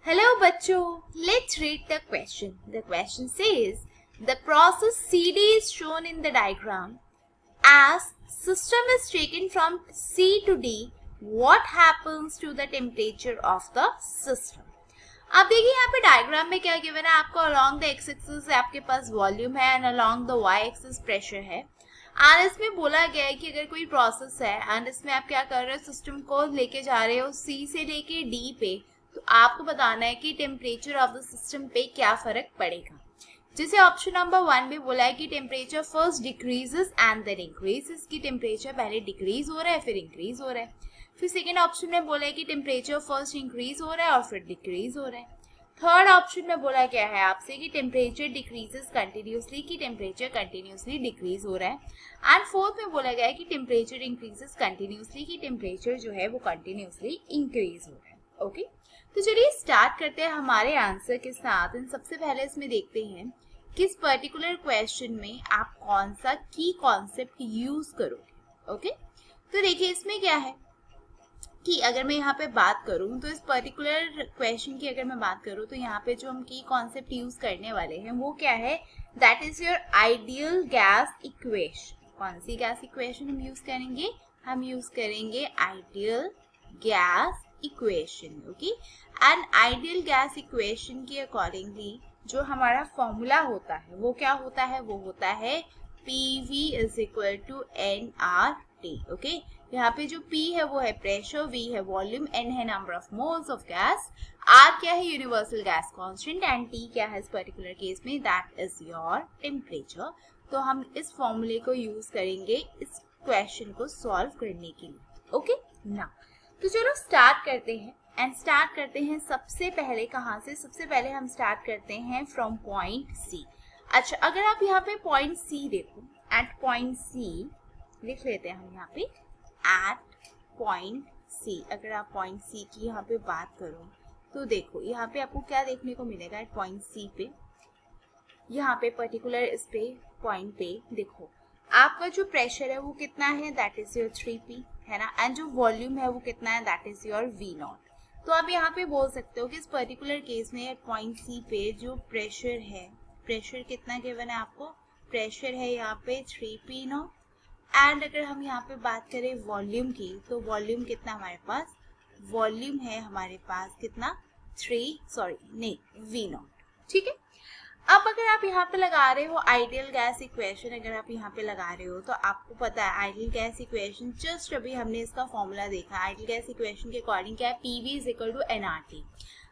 Hello बच्चों, let's read the question. The question says, the process CD is shown in the diagram. As system is taken from C to D, what happens to the temperature of the system? अब देखिए यहाँ पे diagram में क्या given है आपको. Along the X axis आपके पास वॉल्यूम है and along the Y axis pressure है. और इसमें बोला गया है कि अगर कोई प्रोसेस है एंड इसमें आप क्या कर रहे हो, सिस्टम को लेके जा रहे हो सी से लेके डी पे, तो आपको बताना है कि टेम्परेचर ऑफ द सिस्टम पे क्या फर्क पड़ेगा. जैसे ऑप्शन नंबर 1 में बोला है कि temperature first decreases and then increases, की टेम्परेचर पहले डिक्रीज हो रहा है फिर इंक्रीज हो रहा है. फिर सेकेंड ऑप्शन में बोला है कि टेम्परेचर फर्स्ट इंक्रीज हो रहा है और फिर डिक्रीज हो रहा है. थर्ड ऑप्शन में बोला क्या है आपसे कि टेम्परेचर डिक्रीजेस कंटिन्यूसली, की टेम्परेचर कंटिन्यूसली डिक्रीज हो रहा है. एंड फोर्थ में बोला गया है कि टेम्परेचर इंक्रीजेस कंटिन्यूसली, की टेम्परेचर जो है वो कंटिन्यूसली इंक्रीज हो रहा है. ओके, तो चलिए स्टार्ट करते हैं हमारे आंसर के साथ. सबसे पहले इसमें देखते हैं किस पर्टिकुलर क्वेश्चन में आप कौन सा की कॉन्सेप्ट यूज करोगे. ओके, तो देखिए इसमें क्या है कि अगर मैं यहाँ पे बात करूँ तो इस पर्टिकुलर क्वेश्चन की अगर मैं बात करूँ तो यहाँ पे जो हम की कॉन्सेप्ट यूज करने वाले हैं वो क्या है, that is your ideal gas equation. कौन सी गैस इक्वेशन हम यूज करेंगे, हम यूज करेंगे ideal gas equation. Okay, and ideal gas equation के अकॉर्डिंगली जो हमारा फॉर्मूला होता है वो क्या होता है, वो होता है PV is equal to nRT. Okay, यहाँ पे जो P है वो है प्रेशर, V है वॉल्यूम, N है number of moles of gas, R क्या है universal gas constant and T क्या है इस पर्टिकुलर केस में, दैट इज योर टेम्परेचर. तो हम इस फॉर्मूले को यूज करेंगे इस क्वेश्चन को सॉल्व करने के लिए. ओके ना, तो चलो स्टार्ट करते हैं. एंड स्टार्ट करते हैं सबसे पहले कहाँ से, सबसे पहले हम स्टार्ट करते हैं फ्रॉम पॉइंट सी. अच्छा, अगर आप यहाँ पे पॉइंट सी देखो, एट पॉइंट सी लिख लेते हैं हम यहाँ पे, एट पॉइंट सी. अगर आप पॉइंट सी की यहाँ पे बात करो तो देखो यहाँ पे आपको क्या देखने को मिलेगा. एट पॉइंट सी पे यहाँ पे पर्टिकुलर इस पे पॉइंट पे देखो आपका जो प्रेशर है वो कितना है, दैट इज योर 3P है ना, एंड जो वॉल्यूम है वो कितना है, दैट इज योर V0. तो आप यहाँ पे बोल सकते हो कि इस पर्टिकुलर केस में पॉइंट सी पे जो प्रेशर है, प्रेशर कितना गिवन है आपको, प्रेशर है यहाँ पे 3P0. एंड अगर हम यहाँ पे बात करें वॉल्यूम की तो वॉल्यूम कितना हमारे पास, वॉल्यूम है हमारे पास कितना V0. ठीक है. अब अगर आप यहाँ पे लगा रहे हो आइडियल गैस इक्वेशन, अगर आप यहाँ पे लगा रहे हो तो आपको पता है आइडियल गैस इक्वेशन, जस्ट अभी हमने इसका फॉर्मूला देखा. आइडियल गैस इक्वेशन के अकॉर्डिंग क्या है, PV is equal to nRT.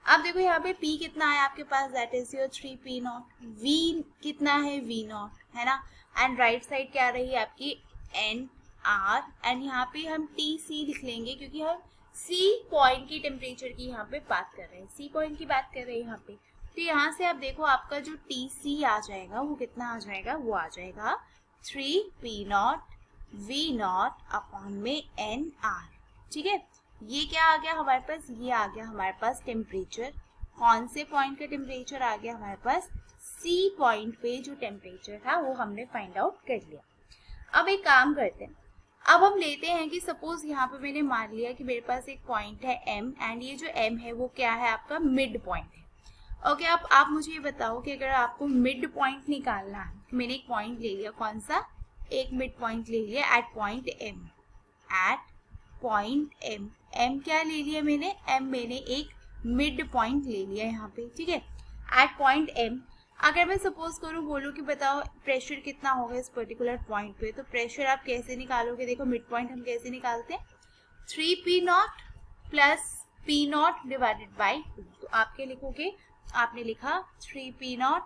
अब देखो यहाँ पे P कितना है आपके पास, that is your 3P0. V कितना है, V0 है ना, एंड राइट साइड क्या रही है आपकी nR. एंड यहाँ पे हम TC लिख लेंगे क्योंकि हम C पॉइंट की टेम्परेचर की यहाँ पे बात कर रहे हैं, C पॉइंट की बात कर रहे हैं यहाँ पे. तो यहाँ से आप देखो आपका जो TC आ जाएगा वो कितना आ जाएगा, वो आ जाएगा 3P0 V0 अपॉन में nR. ठीक है, ये क्या आ गया हमारे पास, ये आ गया हमारे पास टेम्परेचर. कौन से पॉइंट का टेम्परेचर आ गया हमारे पास, C पॉइंट पे जो टेम्परेचर था वो हमने फाइंड आउट कर लिया. अब एक काम करते हैं, अब हम लेते हैं कि सपोज यहाँ पे मैंने मान लिया कि मेरे पास एक पॉइंट है M एंड ये जो M है वो क्या है आपका मिड पॉइंट है. ओके, अब आप मुझे ये बताओ कि अगर आपको मिड पॉइंट निकालना है, मैंने एक पॉइंट ले लिया, कौन सा, एक मिड पॉइंट ले लिया at point M. At point M, M क्या ले लिया मैंने, M मैंने एक मिड पॉइंट ले लिया यहाँ पे. ठीक है, एट पॉइंट M अगर मैं सपोज करूँ बोलूँ कि बताओ प्रेशर कितना होगा इस पर्टिकुलर पॉइंट पे, तो प्रेशर आप कैसे निकालोगे, देखो मिड पॉइंट हम कैसे निकालते हैं, 3P0 plus P0 divided by 2. तो आप क्या लिखोगे, आपने लिखा 3P0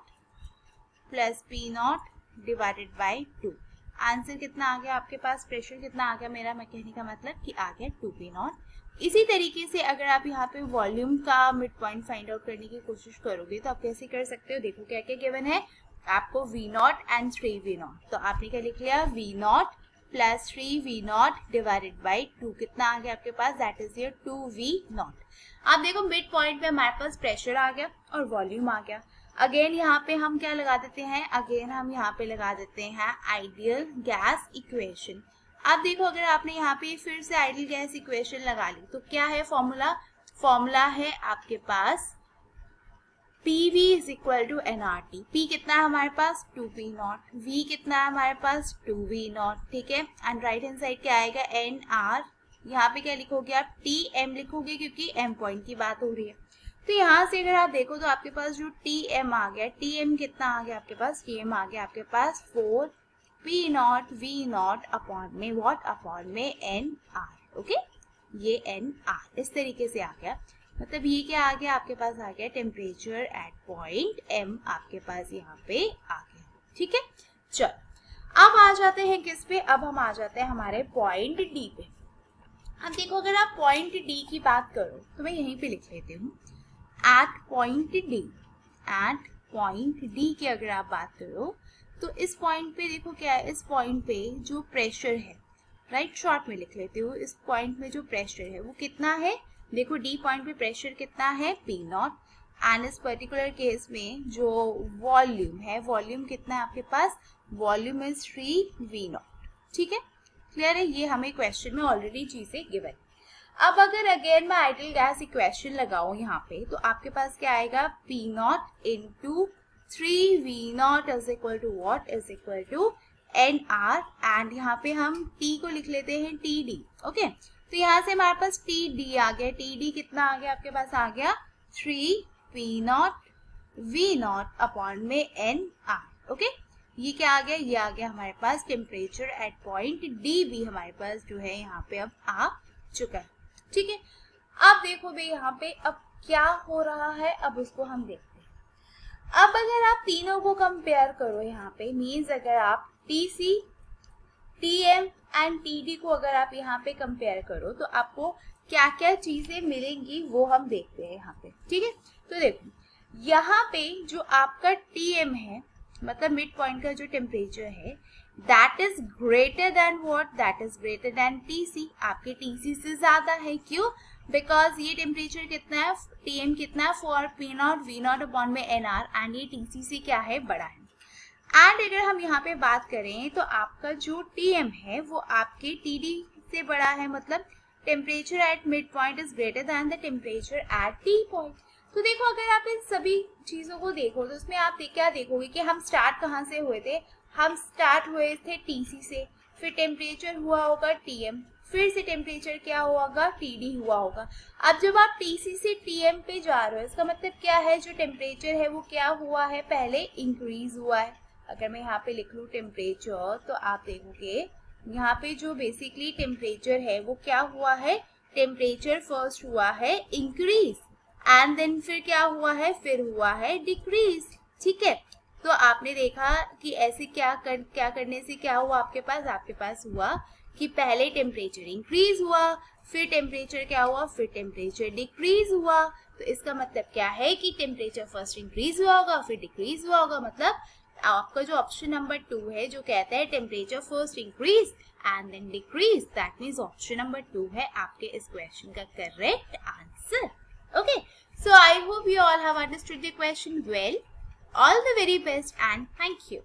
plus P0 divided by 2. Answer कितना आ गया आपके पास, प्रेशर कितना आ गया मेरा, मैं कहने का मतलब कि आ गया 2P0. इसी तरीके से अगर आप यहाँ पे वॉल्यूम का मिड पॉइंट फाइंड आउट करने की कोशिश करोगे तो आप कैसे कर सकते हो, देखो क्या क्या गिवन है आपको, V0 एंड 3V0. तो आपने क्या लिख लिया, V0 plus 3V0 divided by 2. कितना आ गया आपके पास, दैट इज योर 2V0. आप देखो मिड पॉइंट पे हमारे पास प्रेशर आ गया और वॉल्यूम आ गया. अगेन यहाँ पे हम क्या लगा देते हैं, अगेन हम यहाँ पे लगा देते हैं आइडियल गैस इक्वेशन. अब देखो अगर आपने यहाँ पे फिर से आइडियल गैस इक्वेशन लगा ली तो क्या है फॉर्मूला, फॉर्मूला है आपके पास PV is equal to nRT। P कितना है हमारे पास 2P0, V कितना है हमारे पास 2V0, ठीक है। एंड राइट हैंड साइड क्या आएगा nR, यहाँ पे क्या लिखोगे आप TM लिखोगे क्योंकि M पॉइंट की बात हो रही है। तो यहाँ से अगर आप देखो तो आपके पास जो TM आ गया, TM कितना आ गया आपके पास, TM आ गया आपके पास 4P0 V0 अपॉन में व्हाट, अपॉन में nR, ओके। ये nR इस तरीके से आ गया, मतलब ये क्या आ गया आपके पास, आ गया टेम्परेचर एट पॉइंट M आपके पास यहाँ पे आ गया, ठीक है। चलो अब आ जाते हैं किस पे, अब हम आ जाते हैं हमारे पॉइंट D पे। अब देखो अगर आप पॉइंट D की बात करो तो मैं यहीं पे लिख लेती हूँ at point D, at point D की अगर आप बात करो तो इस पॉइंट पे देखो क्या है, इस पॉइंट पे जो प्रेशर है, राइट, शॉर्ट में लिख लेती हूँ, इस पॉइंट में जो प्रेशर है वो कितना है, देखो D पॉइंट पे प्रेशर कितना है P0, एंड इस पर्टिकुलर केस में जो वॉल्यूम है, वॉल्यूम कितना है आपके पास, वॉल्यूम इज 3V0, ठीक है, क्लियर है। ये हमें क्वेश्चन में ऑलरेडी चीजें गिवन। अब अगर अगेन मैं आइडियल गैस इक्वेशन लगाऊं यहाँ पे तो आपके पास क्या आएगा, P0 into 3V0 is equal to what, is equal to nR, and यहाँ पे हम T को लिख लेते हैं TD, ओके। तो यहाँ से हमारे पास TD आ गया, TD कितना आ गया आपके पास, आ गया 3P0 V0 अपॉन में nR, ओके। ये क्या आ गया, ये आ गया हमारे पास टेम्परेचर एट पॉइंट D भी हमारे पास जो है यहाँ पे अब आ चुका है, ठीक है। अब देखो भाई यहाँ पे अब क्या हो रहा है, अब उसको हम देखते हैं। अब अगर आप तीनों को कंपेयर करो यहाँ पे, मीन्स अगर आप TC, TM एंड TD को अगर आप यहाँ पे कंपेयर करो तो आपको क्या क्या चीजें मिलेंगी वो हम देखते हैं यहाँ पे, ठीक है। तो देखो यहाँ पे जो आपका TM है, मतलब मिड पॉइंट का जो टेम्परेचर है, that is greater than what, that is greater than TC, आपके TC से ज्यादा है, क्यों, बिकॉज ये टेम्परेचर कितना है, TM कितना है 4P0 V0 अपॉन में nR, एंड ये TC से क्या है, बड़ा है। एंड अगर हम यहाँ पे बात करें तो आपका जो TM है वो आपके TD से बड़ा है, मतलब temperature at mid point is greater than the temperature at T point. तो देखो अगर आप इन सभी चीजों को देखो तो उसमें आप क्या देखोगे कि हम स्टार्ट कहाँ से हुए थे, हम स्टार्ट हुए थे TC से, फिर टेम्परेचर हुआ होगा TM, फिर से टेम्परेचर क्या हुआ होगा, TD हुआ होगा। अब जब आप TC से TM पे जा रहे हो इसका मतलब क्या है, जो टेम्परेचर है वो क्या हुआ है, पहले इंक्रीज हुआ है। अगर मैं यहाँ पे लिख लूँ टेम्परेचर तो आप देखोगे यहाँ पे जो बेसिकली टेम्परेचर है वो क्या हुआ है, टेम्परेचर फर्स्ट हुआ है इंक्रीज, एंड देन फिर क्या हुआ है, फिर हुआ है डिक्रीज, ठीक है। तो आपने देखा कि ऐसे क्या करने से क्या हुआ आपके पास हुआ कि पहले टेम्परेचर इंक्रीज हुआ, फिर टेम्परेचर क्या हुआ, फिर टेम्परेचर डिक्रीज हुआ। तो इसका मतलब क्या है कि टेम्परेचर फर्स्ट इंक्रीज हुआ होगा फिर डिक्रीज हुआ होगा, मतलब आपका जो ऑप्शन नंबर 2 है जो कहता है temperature first increase and then decrease, that means option number 2 है आपके इस क्वेश्चन का correct answer, okay. So I hope you all have understood the question well. All the very best and thank you.